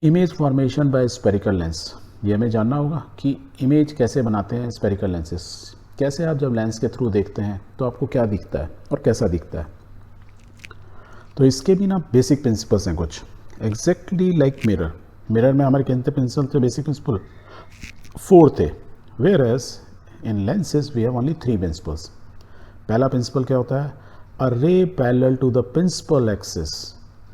Image formation by spherical lens. ये हमें जानना होगा कि इमेज कैसे बनाते हैं स्पेरिकल लेंसेस। कैसे आप जब लेंस के थ्रू देखते हैं तो आपको क्या दिखता है और कैसा दिखता है। तो इसके भी ना बेसिक प्रिंसिपल्स हैं कुछ, एग्जैक्टली लाइक मिरर। मिरर में हमारे कितने प्रिंसिपल थे? बेसिक प्रिंसिपल 4 थे, where as in lenses we have only 3 principles. पहला प्रिंसिपल क्या होता है? A ray parallel to the principal axis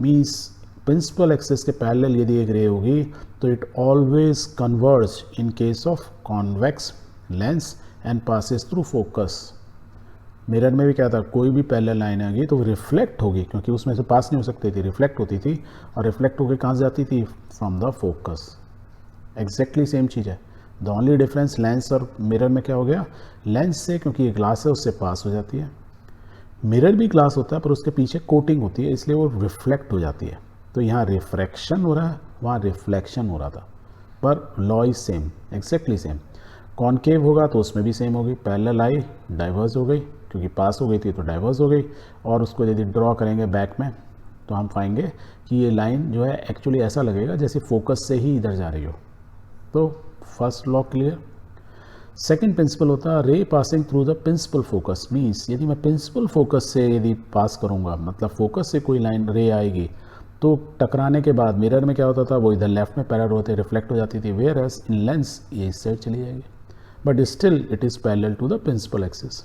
means principal axis के पैरेलल यदि एक रे होगी तो it always converge in case of convex lens and passes through focus. Mirror में भी क्या था, कोई भी पैरेलल लाइन आएगी तो रिफ्लेक्ट होगी, क्योंकि उसमें से पास नहीं हो सकती थी, रिफ्लेक्ट होती थी, और रिफ्लेक्ट होकर कहाँ जाती थी? From the focus. Exactly same चीज़ है। द ओनली डिफरेंस लेंस और मिरर में क्या हो गया? लेंस से क्योंकि ये ग्लास है उससे पास हो जाती है, मिरर भी ग्लास होता है पर उसके पीछे कोटिंग होती है इसलिए वो रिफ्लेक्ट हो जाती है। तो यहाँ रिफ्रैक्शन हो रहा है, वहाँ रिफ्लेक्शन हो रहा था, पर law is same, exactly same. Concave होगा तो उसमें भी सेम होगी, पैरेलल आई डाइवर्स हो गई क्योंकि पास हो गई थी तो डाइवर्स हो गई, और उसको यदि ड्रॉ करेंगे बैक में तो हम पाएंगे कि ये लाइन जो है एक्चुअली ऐसा लगेगा जैसे फोकस से ही इधर जा रही हो। तो first law clear. Second principle होता है ray passing through the principal focus means यदि मैं प्रिंसिपल फोकस से यदि पास करूँगा, मतलब फोकस से कोई लाइन रे आएगी तो टकराने के बाद मिरर में क्या होता था, वो इधर लेफ्ट में पैरेलल होते रिफ्लेक्ट हो जाती थी, वेयर एज इन लेंस ये इस साइड चली जाएगी, but still it is parallel to the principal axis.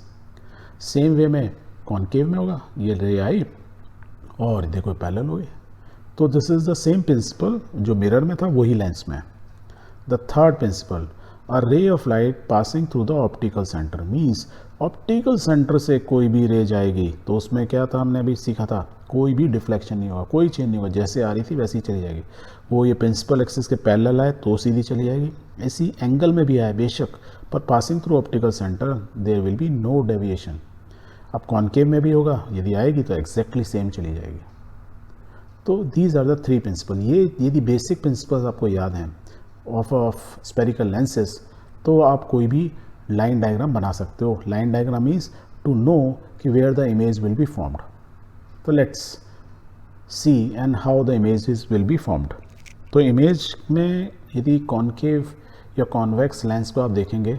Same way में कॉनकेव में होगा, ये रे आई और देखो पैरेलल हो गई, तो this is the same principle जो मिरर में था वही लेंस में। The third principal, a ray of light passing through the optical centre means optical centre से कोई भी रे जाएगी तो उसमें क्या था, हमने अभी सीखा था, कोई भी डिफ्लेक्शन नहीं होगा, कोई चेंज नहीं होगा, जैसे आ रही थी वैसी चली जाएगी। वो ये प्रिंसिपल एक्सिस के पैरेलल आए तो सीधी चली जाएगी, ऐसी एंगल में भी आए बेशक, पर passing through optical centre there will be no deviation. अब कॉनकेव में भी होगा, यदि आएगी तो एग्जैक्टली सेम चली जाएगी। तो दीज आर द 3 प्रिंसिपल। ये यदि बेसिक प्रिंसिपल्स आपको याद हैं ऑफ स्पेरिकल लेंसेज तो आप कोई भी लाइन डायग्राम बना सकते हो। Line diagram means to know कि where the image will be formed. तो let's see and how the images will be formed. तो इमेज में यदि कॉनकेव या कॉन्वेक्स लेंस को आप देखेंगे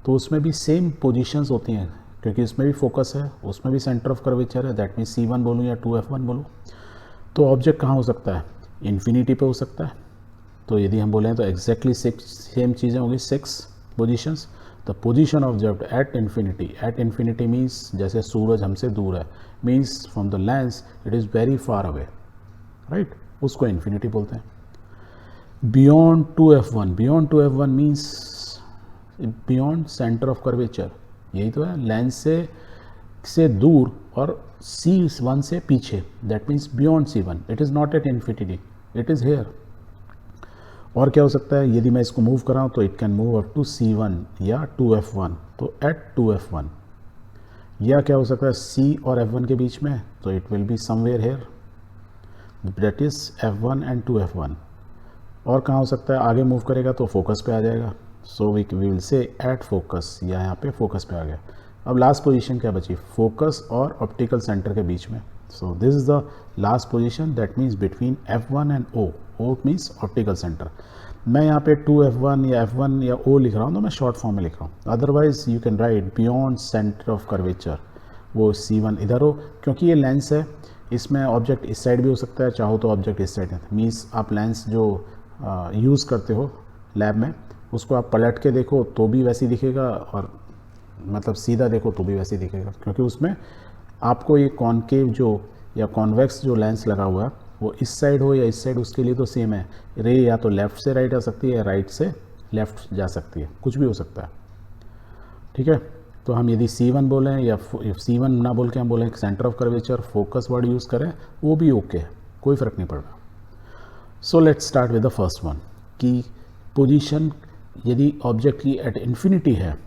तो उसमें भी सेम पोजीशंस होती हैं, क्योंकि इसमें भी फोकस है, उसमें भी सेंटर ऑफ कर्वेचर है, दैट मीन्स C1 बोलूँ या 2F1 बोलूँ। तो ऑब्जेक्ट कहाँ हो सकता है? इन्फिनिटी पे हो सकता है। तो यदि हम बोलें तो एग्जैक्टली 6 सेम चीज़ें होंगी, 6 positions. The position of object at infinity means जैसे सूरज हमसे दूर है, means from the lens it is very far away, right, उसको इन्फिनिटी बोलते हैं। Beyond 2F1 means beyond centre of curvature, यही तो है, लेंस से दूर और C1 से पीछे, that means beyond C1, it is not at infinity, it is here. और क्या हो सकता है, यदि मैं इसको मूव कराऊँ तो it can move up to C1 या 2F1, तो एट 2F1। या क्या हो सकता है, C और F1 के बीच में, तो it will be somewhere here, that is F1 and 2F1। और कहाँ हो सकता है, आगे मूव करेगा तो फोकस पे आ जाएगा, so we will say at focus, या यहाँ पे फोकस पे आ गया। अब लास्ट पोजीशन क्या बची, फोकस और ऑप्टिकल सेंटर के बीच में। सो this is the last position, that means between F1 and O means optical centre. मैं यहाँ पे 2F1 या F1 या O लिख रहा हूँ तो मैं शॉर्ट फॉर्म में लिख रहा हूँ, otherwise you can write beyond centre of curvature, वो C1 इधर हो, क्योंकि ये लेंस है, इसमें ऑब्जेक्ट इस साइड भी हो सकता है, चाहो तो ऑब्जेक्ट इस साइड है। मीन्स आप लेंस जो यूज़ करते हो लैब में उसको आप पलट के देखो तो भी वैसे ही दिखेगा, और मतलब सीधा देखो तो भी वैसे ही दिखेगा, क्योंकि उसमें आपको ये कॉनकेव जो या कॉन्वेक्स जो लेंस लगा हुआ है वो इस साइड हो या इस साइड, उसके लिए तो सेम है, रे या तो लेफ़्ट से राइट आ सकती है या राइट से लेफ़्ट जा सकती है, कुछ भी हो सकता है, ठीक है। तो हम यदि C1 बोलें या C1 ना बोल के हम बोलें centre of curvature, focus word use करें, वो भी ओके है, कोई फ़र्क नहीं पड़ रहा। So let's start with the first one कि पोजीशन यदि ऑब्जेक्ट की एट इन्फिनिटी है,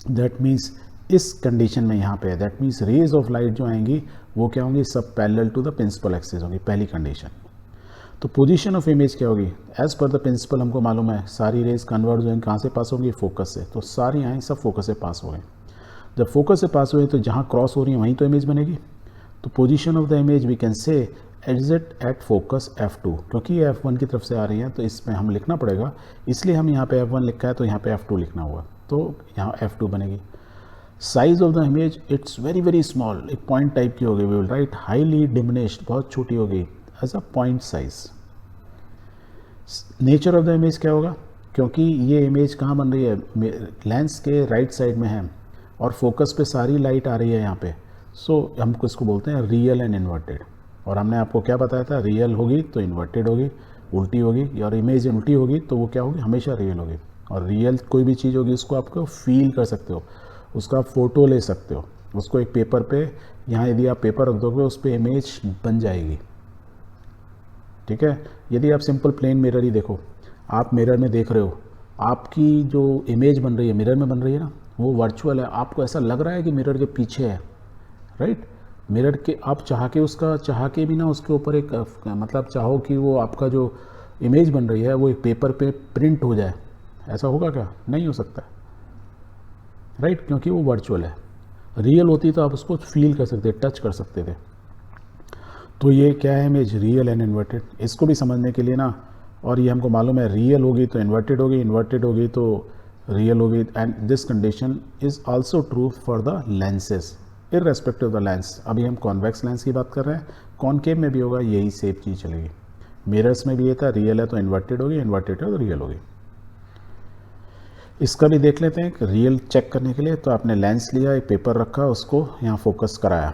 दैट मीन्स इस कंडीशन में यहाँ पे है, that means rays of light जो आएंगी वो क्या होंगी, सब parallel to the principal axis होंगी, पहली कंडीशन। तो पोजीशन ऑफ इमेज क्या होगी, एज पर द प्रिंसिपल हमको मालूम है सारी रेज कन्वर्ट होंगी, कहाँ से पास होंगी, फोकस से, तो सारी आएँ सब फोकस से पास हो गए। जब फोकस से पास हुए तो जहाँ क्रॉस हो रही है वहीं तो इमेज बनेगी। तो position of the image we can say exit at focus F2, क्योंकि ये F1 की तरफ से आ रही है तो इसमें हम लिखना पड़ेगा, इसलिए हम यहाँ पे F1 लिखा है तो यहाँ पे F2 लिखना हुआ, तो यहाँ F2 बनेगी। Size of the image it's very very small, एक पॉइंट टाइप की हो गई, we will write highly diminished, बहुत छोटी हो गई as a point size. Nature of the image क्या होगा, क्योंकि ये इमेज कहाँ बन रही है, लेंस के राइट साइड में है और फोकस पे सारी लाइट आ रही है यहाँ पे, सो हमको इसको बोलते हैं रियल एंड इन्वर्टेड। और हमने आपको क्या बताया था, रियल होगी तो इन्वर्टेड होगी, उल्टी होगी, और इमेज उल्टी होगी तो वो क्या होगी, हमेशा रियल होगी। और रियल कोई भी चीज़ होगी उसको आपको फील कर सकते हो, उसका फ़ोटो ले सकते हो, उसको एक पेपर पे, यहाँ यदि आप पेपर रख दोगे उस पर इमेज बन जाएगी, ठीक है। यदि आप सिंपल प्लेन मिरर ही देखो, आप मिरर में देख रहे हो, आपकी जो इमेज बन रही है मिरर में बन रही है ना, वो वर्चुअल है, आपको ऐसा लग रहा है कि मिरर के पीछे है, राइट। मिरर के आप चाह के भी ना उसके ऊपर एक मतलब चाहो कि वो आपका जो इमेज बन रही है वो एक पेपर पे प्रिंट हो जाए, ऐसा होगा क्या, नहीं हो सकता, राइट, क्योंकि वो वर्चुअल है। रियल होती तो आप उसको फील कर सकते, टच कर सकते थे। तो ये क्या है इमेज, रियल एंड इन्वर्टेड। इसको भी समझने के लिए ना, और ये हमको मालूम है रियल होगी तो इन्वर्टेड होगी, इन्वर्टेड होगी तो रियल होगी, and this condition is also true for the lenses irrespective of the lens. अभी हम कॉन्वेक्स लेंस की बात कर रहे हैं, कॉनकेव में भी होगा यही सेम चीज़ चलेगी। मिरर्स में भी ये था, रियल है तो इन्वर्टेड होगी, इन्वर्टेड है तो रियल होगी। इसका भी देख लेते हैं, रियल चेक करने के लिए। तो आपने लेंस लिया, एक पेपर रखा, उसको यहाँ फोकस कराया,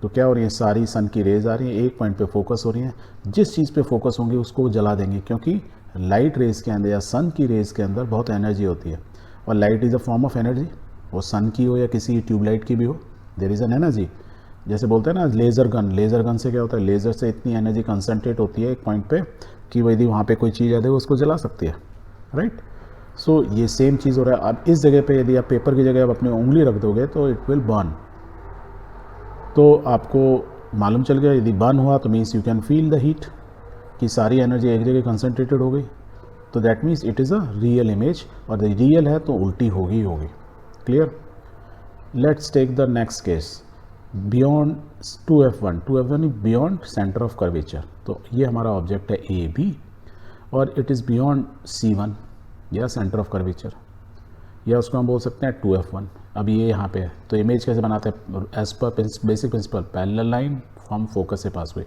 तो क्या हो रही है, सारी सन की रेज आ रही है, एक पॉइंट पे फोकस हो रही है, जिस चीज़ पे फोकस होंगी उसको वो जला देंगे, क्योंकि लाइट रेज के अंदर या सन की रेज के अंदर बहुत एनर्जी होती है, और light is a form of energy, वो सन की हो या किसी ट्यूबलाइट की भी हो, देयर इज़ एन एनर्जी। जैसे बोलते हैं ना लेज़र गन से क्या होता है, लेज़र से इतनी एनर्जी कंसनट्रेट होती है एक पॉइंट पे कि वो यदि वहाँ पे कोई चीज़ आ जाए उसको जला सकती है, राइट। सो ये सेम चीज़ हो रहा है। अब इस जगह पे यदि आप पेपर की जगह आप अपनी उंगली रख दोगे तो इट विल बर्न, तो आपको मालूम चल गया, यदि बर्न हुआ तो means you can feel the heat, कि सारी एनर्जी एक जगह कंसनट्रेटेड हो गई, तो that means it is a real image, और द रियल है तो उल्टी होगी clear. Let's take the next case, beyond 2F1 beyond centre of curvature. तो ये हमारा ऑब्जेक्ट है AB, और इट इज़ बियॉन्ड C1 या सेंटर ऑफ कर्वेचर, या उसको हम बोल सकते हैं 2F1। अब ये यहाँ पे है, तो इमेज कैसे बनाते हैं, as per basic principle, parallel line from focus से पास हुई।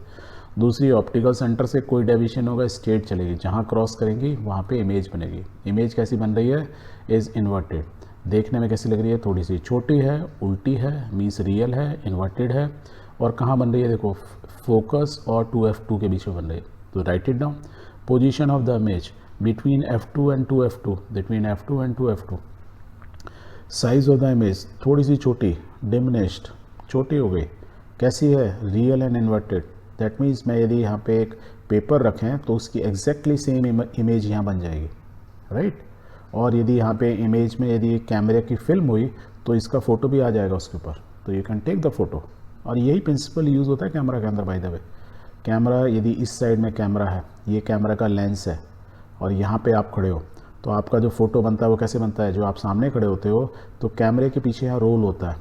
दूसरी, ऑप्टिकल सेंटर से कोई डेविएशन होगा, स्ट्रेट चलेगी, जहाँ क्रॉस करेंगी वहाँ पे इमेज बनेगी। इमेज कैसी बन रही है, इज़ इन्वर्टेड। देखने में कैसी लग रही है, थोड़ी सी छोटी है, उल्टी है, मीन्स रियल है, इन्वर्टेड है, और कहाँ बन रही है, देखो फोकस और 2F2 के बीच में बन रही है। तो write it down, position of the image between F2 and 2F2, between F2 and 2F2। Size of the image थोड़ी सी छोटी, डिमिनिश्ड, छोटी हो गई, कैसी है, real and inverted. That means मैं यदि यहाँ पे एक पेपर रखें तो उसकी एग्जैक्टली सेम इमेज यहाँ बन जाएगी, राइट। और यदि यहाँ पे इमेज में यदि कैमरे की फिल्म हुई तो इसका फ़ोटो भी आ जाएगा उसके ऊपर, तो you can take the photo. और यही प्रिंसिपल यूज़ होता है कैमरा के अंदर, बाय द वे। कैमरा यदि इस साइड में कैमरा है, ये कैमरा का लेंस है, और यहाँ पे आप खड़े हो, तो आपका जो फ़ोटो बनता है वो कैसे बनता है, जो आप सामने खड़े होते हो तो कैमरे के पीछे यहाँ रोल होता है,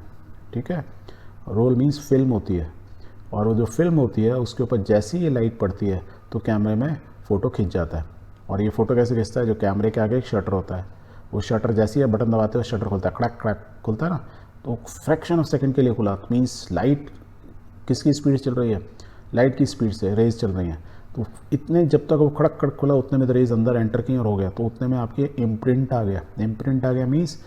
ठीक है। रोल मीन्स फिल्म होती है, और वो जो फिल्म होती है उसके ऊपर जैसी ये लाइट पड़ती है तो कैमरे में फ़ोटो खिंच जाता है। और ये फ़ोटो कैसे खिंचता है, जो कैमरे के आगे एक शटर होता है, वो शटर जैसी है बटन दबाते हो शटर खुलता है, कड़क कड़क खुलता है ना, तो फ्रैक्शन ऑफ सेकंड के लिए खुला, मीन्स लाइट किसकी स्पीड चल रही है, लाइट की स्पीड से रेज चल रही हैं, तो इतने जब तक वो खड़क खड़क खुला उतने में तो रेज अंदर एंटर की और हो गया, तो उतने में आपके इम्प्रिंट आ गया। इम्प्रिंट आ गया मीन्स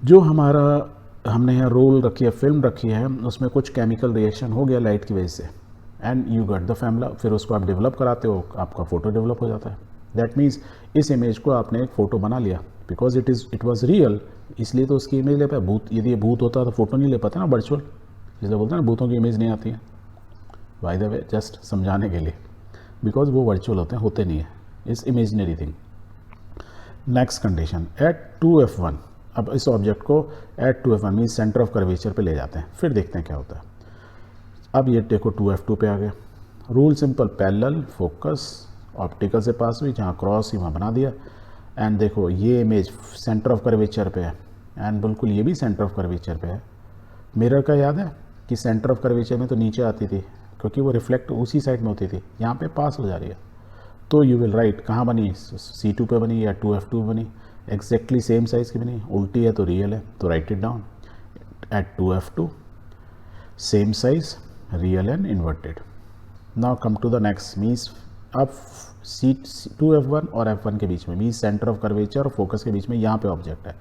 जो हमारा हमने यहाँ रोल रखी है, फिल्म रखी है, उसमें कुछ केमिकल रिएक्शन हो गया लाइट की वजह से, एंड यू गट द फैमिला। फिर उसको आप डेवलप कराते हो, आपका फ़ोटो डेवलप हो जाता है। दैट मीन्स इस इमेज को आपने एक फ़ोटो बना लिया, बिकॉज इट वॉज रियल, इसलिए तो उसकी इमेज ले पाया। भूत, यदि ये भूत होता तो फ़ोटो नहीं ले पाता ना, वर्चुअल, इसलिए बोलते हैं ना भूतों की इमेज नहीं आती है, बाय द वे जस्ट समझाने के लिए, बिकॉज वो वर्चुअल होते नहीं है, इस imaginary thing. Next condition, at 2F1। अब इस ऑब्जेक्ट को at 2F1 mean centre of curvature पे ले जाते हैं, फिर देखते हैं क्या होता है। अब ये देखो 2F2 पे आ गए, rule simple, parallel, focus, optical से पास हुई, जहाँ क्रॉस ही वहाँ बना दिया, एंड देखो ये इमेज सेंटर ऑफ कर्वेचर पे है, एंड बिल्कुल ये भी सेंटर ऑफ कर्वेचर पे है। मिरर का याद है कि सेंटर ऑफ कर्वेचर में तो नीचे आती थी, क्योंकि वो रिफ्लेक्ट उसी साइड में होती थी, यहाँ पे पास हो जा रही है। तो यू विल राइट कहाँ बनी, C2 पे बनी या 2F2 पे बनी, एग्जैक्टली सेम साइज़ की बनी, उल्टी है तो रियल है, तो write it down at 2F2 same size real and inverted. Now come to the next, means अब C2F1 और F1 के बीच में, मीन्स सेंटर ऑफ कर्वेचर और फोकस के बीच में यहाँ पे ऑब्जेक्ट है।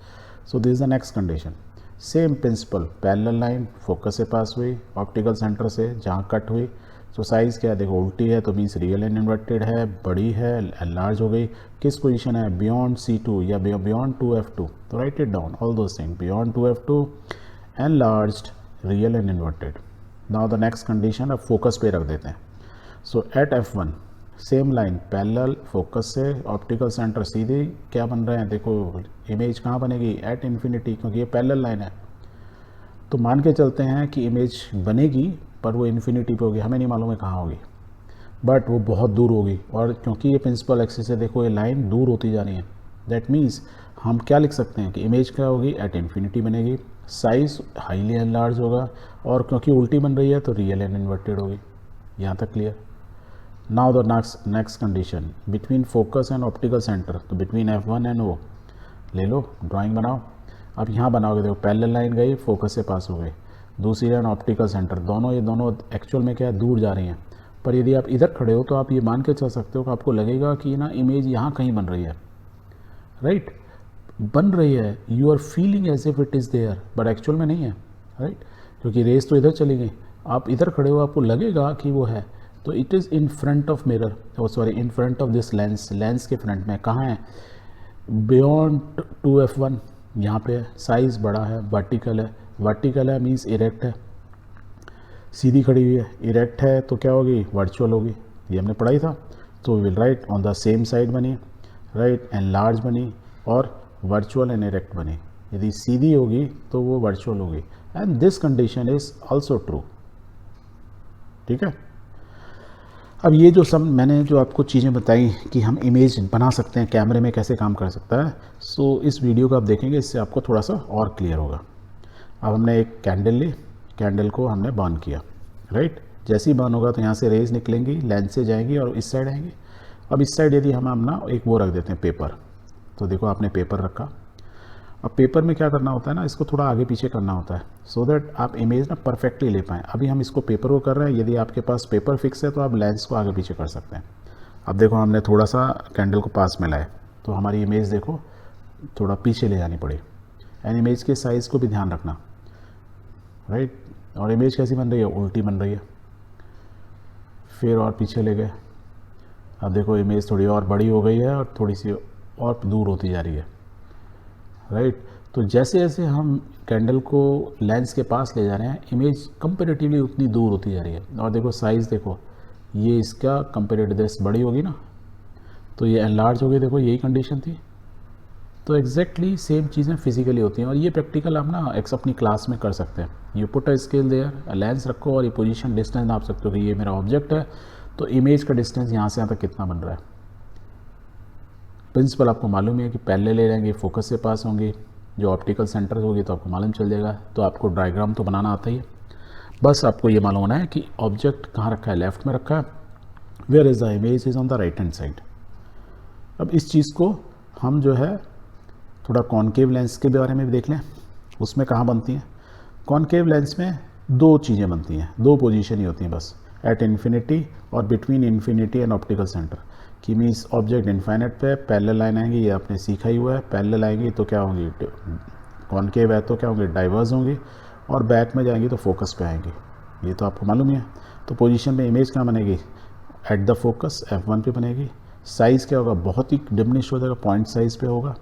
So this is the next condition, same principle, parallel line focus से पास हुई, ऑप्टिकल सेंटर से जहाँ कट हुई। तो साइज़ क्या है, देखो उल्टी है तो मीन्स रियल एंड इन्वर्टेड है, बड़ी है एनलार्ज हो गई, किस पोजीशन है, बियॉन्ड C2 या बियॉन्ड 2F2, तो write it down all those thing, beyond 2F2 enlarged real and inverted. Now the next condition अब फोकस पे रख देते हैं। So at F1 same line parallel, focus से ऑप्टिकल सेंटर सीधे क्या बन रहे हैं, देखो इमेज कहाँ बनेगी, एट इन्फिनिटी, क्योंकि ये पैरेलल लाइन है। तो मान के चलते हैं कि इमेज बनेगी पर वो इन्फिनिटी पे होगी, हमें नहीं मालूम है कहाँ होगी, बट वो बहुत दूर होगी। और क्योंकि ये प्रिंसिपल एक्सिस है, देखो ये लाइन दूर होती जा रही है, दैट मीन्स हम क्या लिख सकते हैं कि इमेज क्या होगी, एट इन्फिनिटी बनेगी, साइज हाईली एनलार्ज होगा, और क्योंकि उल्टी बन रही है तो रियल एंड इन्वर्टेड होगी। यहाँ तक clear. Now the next condition, between focus and optical centre, तो बिटवीन F1 एंड O ले लो, ड्राइंग बनाओ। अब यहाँ बनाओगे, देखो पैरेलल लाइन गई, फोकस से पास हो गई, दूसरी लाइन ऑप्टिकल सेंटर, दोनों ये दोनों एक्चुअल में क्या है, दूर जा रही हैं। पर यदि आप इधर खड़े हो तो आप ये मान के चल सकते हो कि आपको लगेगा कि ना इमेज यहाँ कहीं बन रही है, राइट बन रही है, you are feeling as if it is there, but actual में नहीं है, राइट क्योंकि रेस तो इधर चली गई। आप इधर खड़े हो, आपको लगेगा कि वो है, तो it is in front of mirror, sorry in front of this lens, lens के फ्रंट में कहाँ है, बियॉन्ड 2F1 यहाँ पे है, साइज़ बड़ा है, वर्टिकल है मीन्स इरेक्ट है, सीधी खड़ी हुई है, इरेक्ट है तो क्या होगी, वर्चुअल होगी, ये हमने पढ़ाई था। तो will write on the same side बनी, राइट एंड लार्ज बनी, और वर्चुअल एंड इरेक्ट बनी। यदि सीधी होगी तो वो वर्चुअल होगी, and this condition is also true. ठीक है, अब ये जो सब मैंने जो आपको चीज़ें बताई कि हम इमेज बना सकते हैं, कैमरे में कैसे काम कर सकता है, सो इस वीडियो को आप देखेंगे, इससे आपको थोड़ा सा और क्लियर होगा। अब हमने एक कैंडल ली, कैंडल को हमने बर्न किया, राइट जैसे ही बर्न होगा तो यहाँ से रेज निकलेंगी, लेंस से जाएंगी और इस साइड आएंगी। अब इस साइड यदि हम अपना एक वो रख देते हैं पेपर, तो देखो आपने पेपर रखा। अब पेपर में क्या करना होता है ना, इसको थोड़ा आगे पीछे करना होता है, सो दैट आप इमेज ना परफेक्टली ले पाएँ। अभी हम इसको पेपर को कर रहे हैं, यदि आपके पास पेपर फिक्स है तो आप लेंस को आगे पीछे कर सकते हैं। अब देखो हमने थोड़ा सा कैंडल को पास में लाए तो हमारी इमेज देखो थोड़ा पीछे ले जानी पड़ी, एंड इमेज के साइज़ को भी ध्यान रखना, राइट और इमेज कैसी बन रही है, उल्टी बन रही है, फिर और पीछे ले गए। अब देखो इमेज थोड़ी और बड़ी हो गई है और थोड़ी सी और दूर होती जा रही है, राइट तो जैसे जैसे हम कैंडल को लेंस के पास ले जा रहे हैं, इमेज कंपेरेटिवली उतनी दूर होती जा रही है। और देखो साइज़ देखो, ये इसका कंपेरेटिव दिस बड़ी होगी ना, तो ये एनलार्ज हो गई, देखो यही कंडीशन थी। तो एग्जैक्टली सेम चीज़ें फिजिकली होती हैं, और ये प्रैक्टिकल आप ना अपनी क्लास में कर सकते हैं। You put a scale there, lens रखो और ये पोजीशन डिस्टेंस नाप सकते हो कि ये मेरा ऑब्जेक्ट है, तो इमेज का डिस्टेंस यहाँ से यहाँ तक कितना बन रहा है। प्रिंसिपल आपको मालूम है कि पहले ले रहेंगे, फोकस से पास होंगे, जो ऑप्टिकल सेंटर होगी तो आपको मालूम चल जाएगा। तो आपको डायग्राम तो बनाना आता ही है, बस आपको ये मालूम होना है कि ऑब्जेक्ट कहाँ रखा है, लेफ्ट में रखा है, where is the image is on the right hand side. अब इस चीज़ को हम जो है थोड़ा कॉनकेव लेंस के बारे में भी देख लें, उसमें कहाँ बनती हैं। कॉनकेव लेंस में दो चीज़ें बनती हैं, दो पोजीशन ही होती हैं बस, एट इन्फिनिटी और between infinity and optical centre, कि मीन्स ऑब्जेक्ट इन्फाइनाइट पे पैरेलल लाइन आएंगी, ये आपने सीखा ही हुआ है, पैरेलल आएंगी तो क्या होंगी, कॉनकेव है तो क्या होंगी, डाइवर्स होंगी, और बैक में जाएंगी तो फोकस पे आएंगी, ये तो आपको मालूम ही है। तो पोजीशन में इमेज कहाँ बनेगी, एट द फोकस F1 पे बनेगी। साइज़ क्या होगा, बहुत ही डिमिनिश हो जाएगा, पॉइंट साइज़ पे होगा।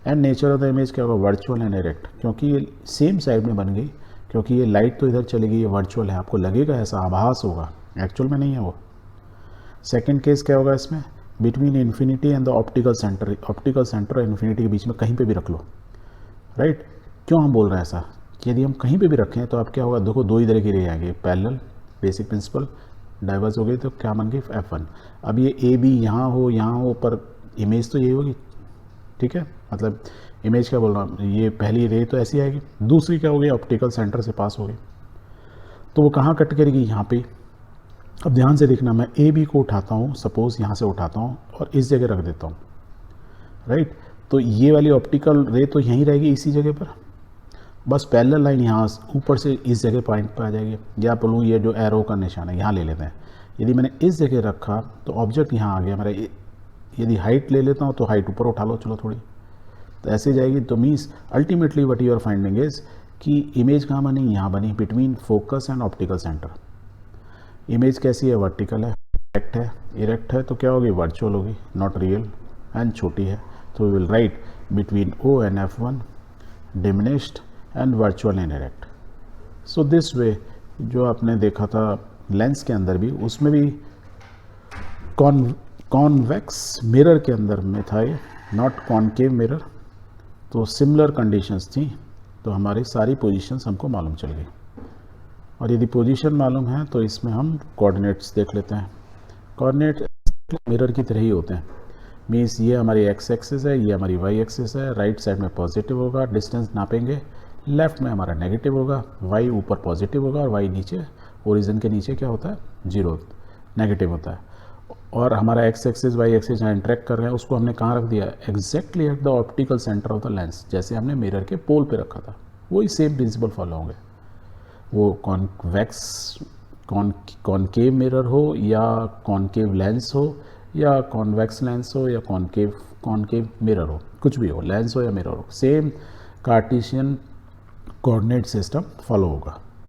And nature of the image क्या होगा, वर्चुअल एंड डायरेक्ट, क्योंकि ये सेम साइड में बन गई, क्योंकि ये लाइट तो इधर चली गई, ये वर्चुअल है, आपको लगेगा ऐसा, आभास होगा, एक्चुअल में नहीं है वो। सेकंड केस क्या होगा इसमें, between infinity and the optical centre, optical centre और इन्फिनिटी के बीच में कहीं पे भी रख लो, राइट क्यों हम बोल रहे हैं ऐसा, यदि हम कहीं पे भी रखें तो आप क्या होगा, देखो दो ही तरह की रे आएंगे, पैरेलल बेसिक प्रिंसिपल, डाइवर्स हो गई तो क्या बन गई F1। अब ये ए बी यहाँ हो, पर इमेज तो यही होगी, ठीक है, मतलब इमेज क्या बोल रहा हूँ, ये पहली रे तो ऐसी आएगी, दूसरी क्या होगी, ऑप्टिकल सेंटर से पास हो गई, तो वो कहाँ कट करेगी, यहाँ पे, अब ध्यान से देखना, मैं ए बी को उठाता हूँ, सपोज़ यहाँ से उठाता हूँ और इस जगह रख देता हूँ, राइट। तो ये वाली ऑप्टिकल रे तो यहीं रहेगी इसी जगह पर, बस पैरेलल लाइन यहाँ ऊपर से इस जगह पॉइंट पर आ जाएगी। या बोलूँ ये जो एरो का निशान है यहाँ ले लेते हैं, यदि मैंने इस जगह रखा तो ऑब्जेक्ट यहाँ आ गया मेरा। यदि हाइट ले लेता हूँ तो हाइट ऊपर उठा लो चलो थोड़ी, तो ऐसे जाएगी। तो means ultimately what you are finding is कि इमेज कहाँ बनी, यहाँ बनी, between focus and optical centre. Image कैसी है, वर्टिकल है, इरेक्ट है। इरेक्ट है तो क्या होगी, वर्चुअल होगी, नॉट रियल, एंड छोटी है। तो we will write between O and F1 diminished and virtual and erect. So this way जो आपने देखा था लेंस के अंदर भी, उसमें भी कॉन्वेक्स मिरर के अंदर में था ये, नॉट कॉनकेव मिरर। तो सिमिलर कंडीशंस थी, तो हमारी सारी पोजीशंस हमको मालूम चल गई। और यदि पोजीशन मालूम है तो इसमें हम कोऑर्डिनेट्स देख लेते हैं। कोऑर्डिनेट मिरर की तरह ही होते हैं, मीन्स ये हमारी एक्स एक्सिस है, ये हमारी वाई एक्सिस है। राइट साइड में पॉजिटिव होगा, डिस्टेंस नापेंगे, लेफ्ट में हमारा नेगेटिव होगा, वाई ऊपर पॉजिटिव होगा और वाई नीचे, ओरिजिन के नीचे क्या होता है, जीरो, नेगेटिव होता है। और हमारा एक्स एक्सिस वाई एक्सिस जहाँ इंटरेक्ट कर रहे हैं उसको हमने कहाँ रख दिया, exactly at the optical centre of the lens, जैसे हमने मिरर के पोल पे रखा था। वही सेम प्रिंसिपल फॉलो होंगे, वो कॉन्वेक्स कॉनकेव मिरर हो या कॉनकेव लेंस हो या कॉन्वेक्स लेंस हो या कॉनकेव मिरर हो, कुछ भी हो, लेंस हो या मिरर हो, same Cartesian coordinate system follow होगा।